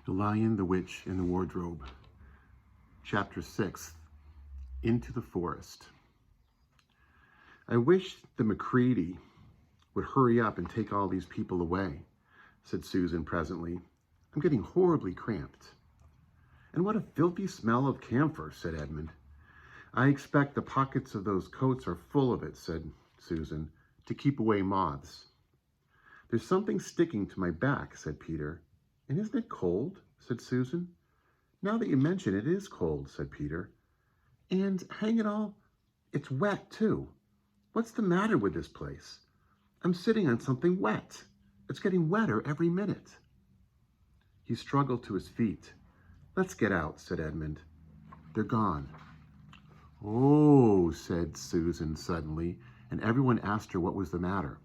The Lion, the Witch, and the Wardrobe. Chapter 6, Into the Forest. I wish the McCready would hurry up and take all these people away, said Susan presently. I'm getting horribly cramped. And what a filthy smell of camphor, said Edmund. I expect the pockets of those coats are full of it, said Susan, to keep away moths. There's something sticking to my back, said Peter. And isn't it cold? Said Susan. Now that you mention it, it is cold, said Peter. And hang it all, it's wet too. What's the matter with this place? I'm sitting on something wet. It's getting wetter every minute. He struggled to his feet. Let's get out, said Edmund. They're gone. Oh, said Susan suddenly, and everyone asked her what was the matter.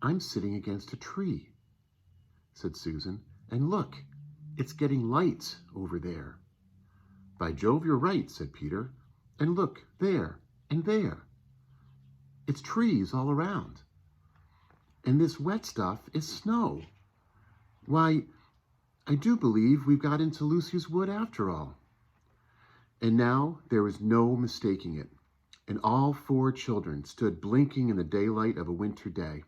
I'm sitting against a tree, said Susan, and look, it's getting light over there. By Jove, you're right, said Peter, and look, there and there. It's trees all around. And this wet stuff is snow. Why, I do believe we've got into Lucy's wood after all. And now there was no mistaking it, and all four children stood blinking in the daylight of a winter day.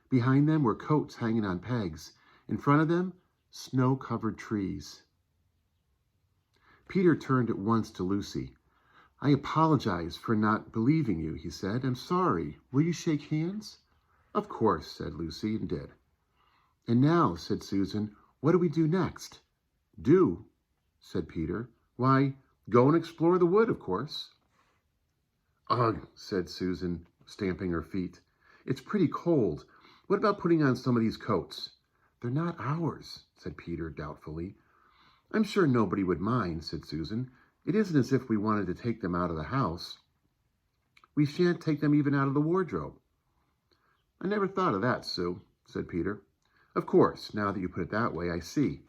Behind them were coats hanging on pegs. In front of them, snow-covered trees. Peter turned at once to Lucy. I apologize for not believing you, he said. I'm sorry. Will you shake hands? Of course, said Lucy, and did. And now, said Susan, what do we do next? Do, said Peter. Why, go and explore the wood, of course. Ugh, said Susan, stamping her feet. It's pretty cold. What about putting on some of these coats? They're not ours, said Peter doubtfully. I'm sure nobody would mind, said Susan. It isn't as if we wanted to take them out of the house. We shan't take them even out of the wardrobe. I never thought of that, Sue, said Peter. Of course, now that you put it that way, I see.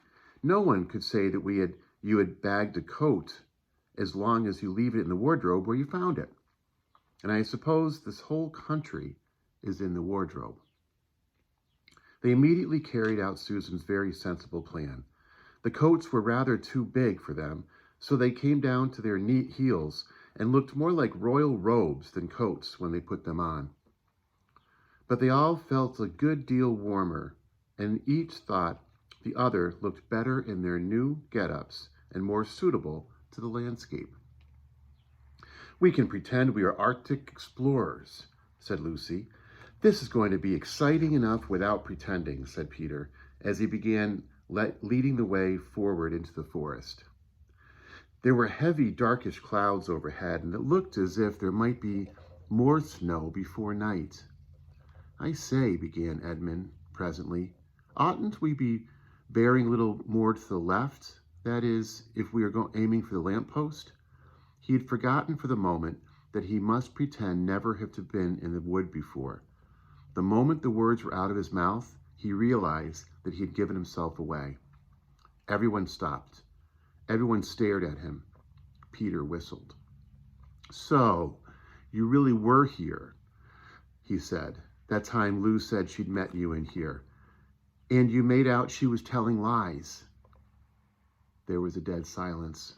No one could say that you had bagged a coat as long as you leave it in the wardrobe where you found it. And I suppose this whole country is in the wardrobe. They immediately carried out Susan's very sensible plan. The coats were rather too big for them, so they came down to their neat heels and looked more like royal robes than coats when they put them on. But they all felt a good deal warmer, and each thought the other looked better in their new get-ups and more suitable to the landscape. We can pretend we are Arctic explorers, said Lucy. This is going to be exciting enough without pretending, said Peter, as he began leading the way forward into the forest. There were heavy, darkish clouds overhead, and it looked as if there might be more snow before night. I say, began Edmund presently, oughtn't we be bearing a little more to the left? That is, if we are aiming for the lamppost? He had forgotten for the moment that he must pretend never to have been in the wood before. The moment the words were out of his mouth, he realized that he had given himself away. Everyone stopped. Everyone stared at him. Peter whistled. So, you really were here, he said. That time Lou said she'd met you in here. And you made out she was telling lies. There was a dead silence.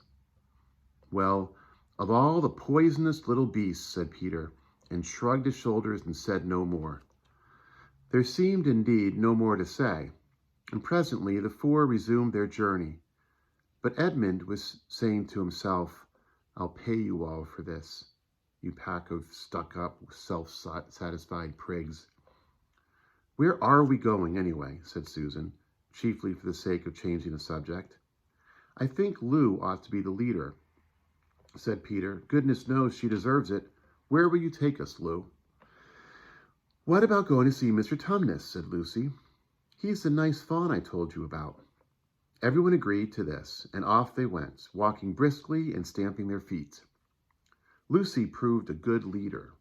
Well, of all the poisonous little beasts, said Peter, and shrugged his shoulders and said no more. There seemed, indeed, no more to say, and presently the four resumed their journey. But Edmund was saying to himself, I'll pay you all for this, you pack of stuck-up, self-satisfied prigs. Where are we going, anyway, said Susan, chiefly for the sake of changing the subject. I think Lou ought to be the leader, said Peter. Goodness knows she deserves it. Where will you take us, Lou? What about going to see Mr. Tumnus, said Lucy. He's the nice fawn I told you about. Everyone agreed to this, and off they went, walking briskly and stamping their feet. Lucy proved a good leader.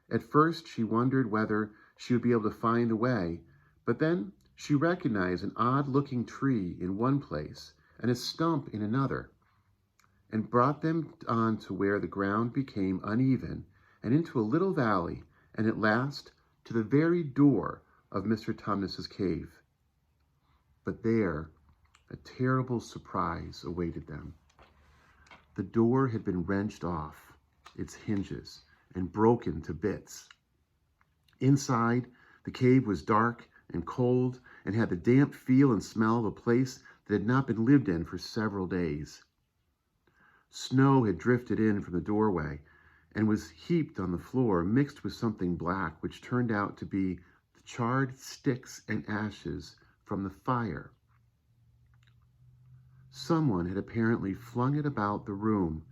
At first she wondered whether she would be able to find the way, but then she recognized an odd-looking tree in one place and a stump in another, and brought them on to where the ground became uneven and into a little valley, and at last to the very door of Mr. Tumnus's cave. But there, a terrible surprise awaited them. The door had been wrenched off its hinges and broken to bits. Inside, the cave was dark and cold and had the damp feel and smell of a place that had not been lived in for several days. Snow had drifted in from the doorway and was heaped on the floor, mixed with something black, which turned out to be the charred sticks and ashes from the fire. Someone had apparently flung it about the room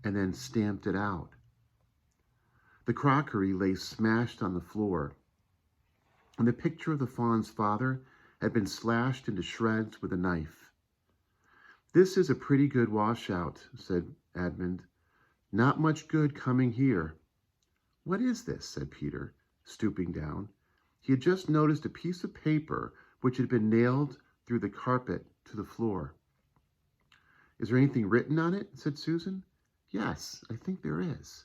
and then stamped it out. The crockery lay smashed on the floor, and the picture of the fawn's father had been slashed into shreds with a knife. "This is a pretty good washout," said Edmund. "Not much good coming here." "What is this?" said Peter, stooping down. He had just noticed a piece of paper which had been nailed through the carpet to the floor. "Is there anything written on it?" said Susan. "Yes, I think there is,"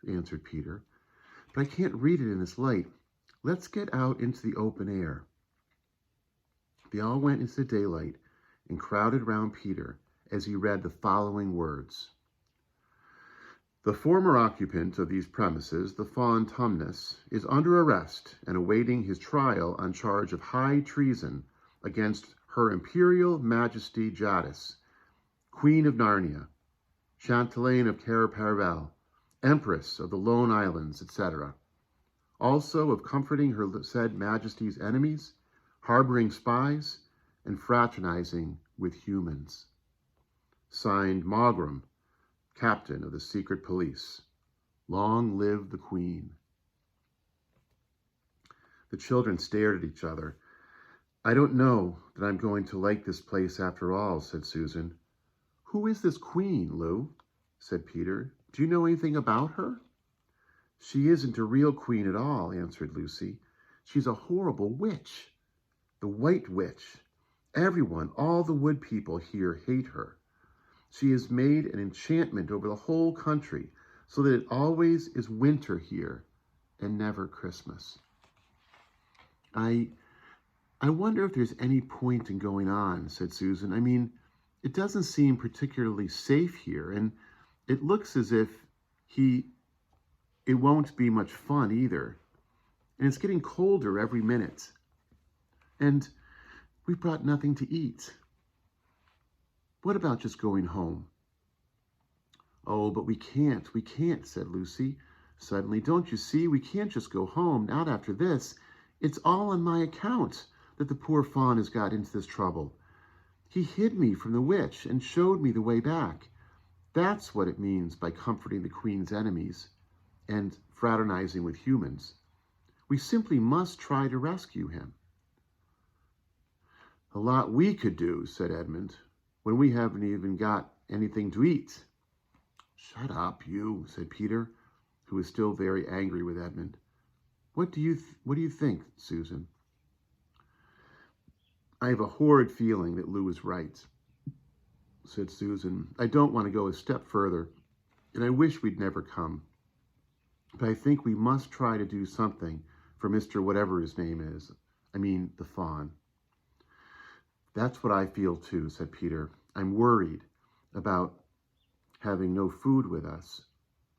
answered Peter, "but I can't read it in this light. Let's get out into the open air." They all went into the daylight and crowded round Peter as he read the following words. "The former occupant of these premises, the fawn Tumnus, is under arrest and awaiting his trial on charge of high treason against Her Imperial Majesty Jadis, Queen of Narnia, Chantelaine of Cair Paravel, Empress of the Lone Islands, etc. Also of comforting her said Majesty's enemies, harboring spies, and fraternizing with humans. Signed, Mogram, Captain of the Secret Police. Long live the Queen." The children stared at each other. "I don't know that I'm going to like this place after all," said Susan. "Who is this Queen, Lou?" said Peter. "Do you know anything about her?" "She isn't a real queen at all," answered Lucy. "She's a horrible witch. The White Witch. Everyone, all the wood people here hate her. She has made an enchantment over the whole country so that it always is winter here and never Christmas." I wonder if there's any point in going on," said Susan. "I mean, it doesn't seem particularly safe here, and it looks as if it won't be much fun either. And it's getting colder every minute. And we brought nothing to eat. What about just going home?" "Oh, but we can't, said Lucy suddenly. "Don't you see? We can't just go home, not after this. It's all on my account that the poor fawn has got into this trouble. He hid me from the witch and showed me the way back. That's what it means by comforting the Queen's enemies and fraternizing with humans. We simply must try to rescue him." "A lot we could do," said Edmund, "when we haven't even got anything to eat." "Shut up, you," said Peter, who was still very angry with Edmund. What do you think, Susan?" "I have a horrid feeling that Lou is right," said Susan. "I don't want to go a step further, and I wish we'd never come. But I think we must try to do something for Mr. whatever his name is. I mean, the fawn." "That's what I feel too," said Peter. "I'm worried about having no food with us.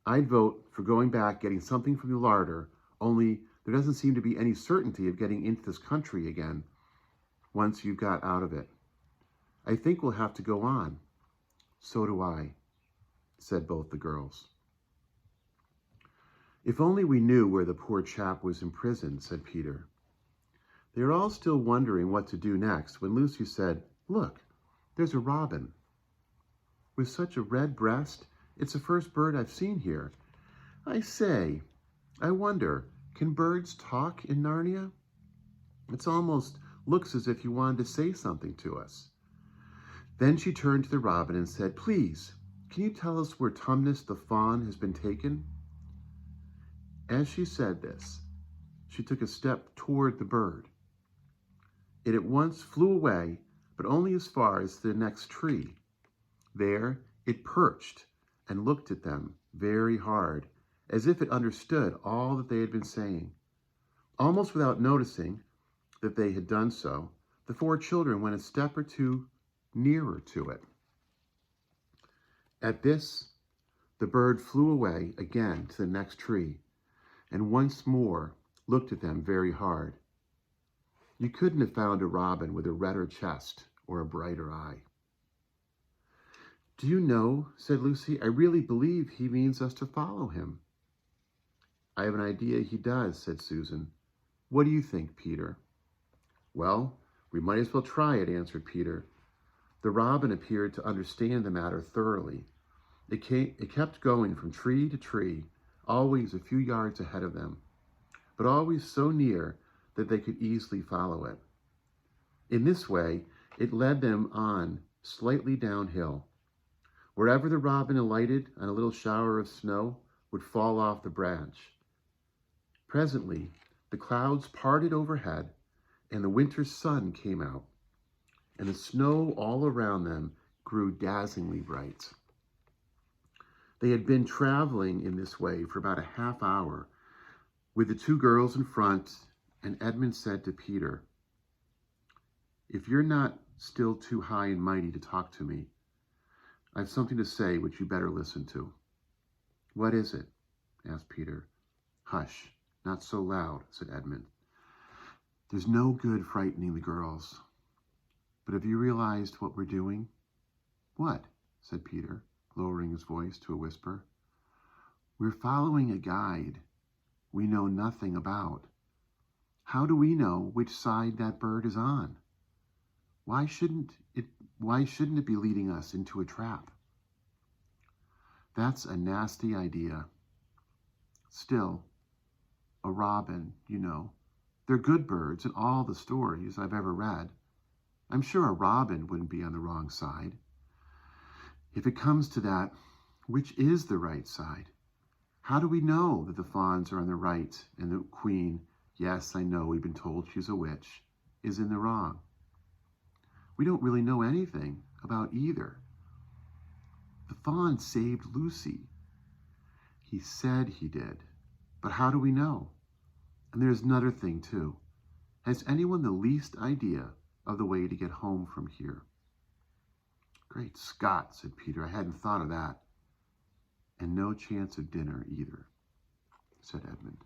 I'd vote for going back, getting something from the larder, only there doesn't seem to be any certainty of getting into this country again once you've got out of it. I think we'll have to go on." "So do I," said both the girls. "If only we knew where the poor chap was imprisoned," said Peter. They were all still wondering what to do next when Lucy said, "Look, there's a robin with such a red breast. It's the first bird I've seen here. I say, I wonder, can birds talk in Narnia? It almost looks as if he wanted to say something to us." Then she turned to the robin and said, "Please, can you tell us where Tumnus the fawn has been taken?" As she said this, she took a step toward the bird. It at once flew away, but only as far as the next tree. There it perched and looked at them very hard, as if it understood all that they had been saying. Almost without noticing that they had done so, The 4 children went a step or two nearer to it. At this, the bird flew away again to the next tree and once more looked at them very hard. You couldn't have found a robin with a redder chest or a brighter eye. Do you know, said Lucy, I really believe he means us to follow him. I have an idea he does, said Susan. What do you think, Peter? Well, we might as well try it, answered Peter. The robin appeared to understand the matter thoroughly. It kept going from tree to tree, always a few yards ahead of them, but always so near that they could easily follow it. In this way, it led them on slightly downhill. Wherever the robin alighted on a little shower of snow would fall off the branch. Presently, the clouds parted overhead, and the winter sun came out, and the snow all around them grew dazzlingly bright. They had been traveling in this way for about a half hour, with the 2 girls in front, and Edmund said to Peter, if you're not still too high and mighty to talk to me, I have something to say which you better listen to. What is it? Asked Peter. Hush, not so loud, said Edmund. There's no good frightening the girls. But have you realized what we're doing? What? Said Peter, lowering his voice to a whisper. We're following a guide we know nothing about. How do we know which side that bird is on? Why shouldn't it be leading us into a trap? That's a nasty idea. Still, a robin, you know, they're good birds in all the stories I've ever read. I'm sure a robin wouldn't be on the wrong side. If it comes to that, which is the right side? How do we know that the fawns are on the right and the queen, yes, I know we've been told she's a witch, is in the wrong? We don't really know anything about either. The fawn saved Lucy. He said he did, but how do we know? And there's another thing too. Has anyone the least idea of the way to get home from here? Great Scott, said Peter, I hadn't thought of that. And no chance of dinner either, said Edmund.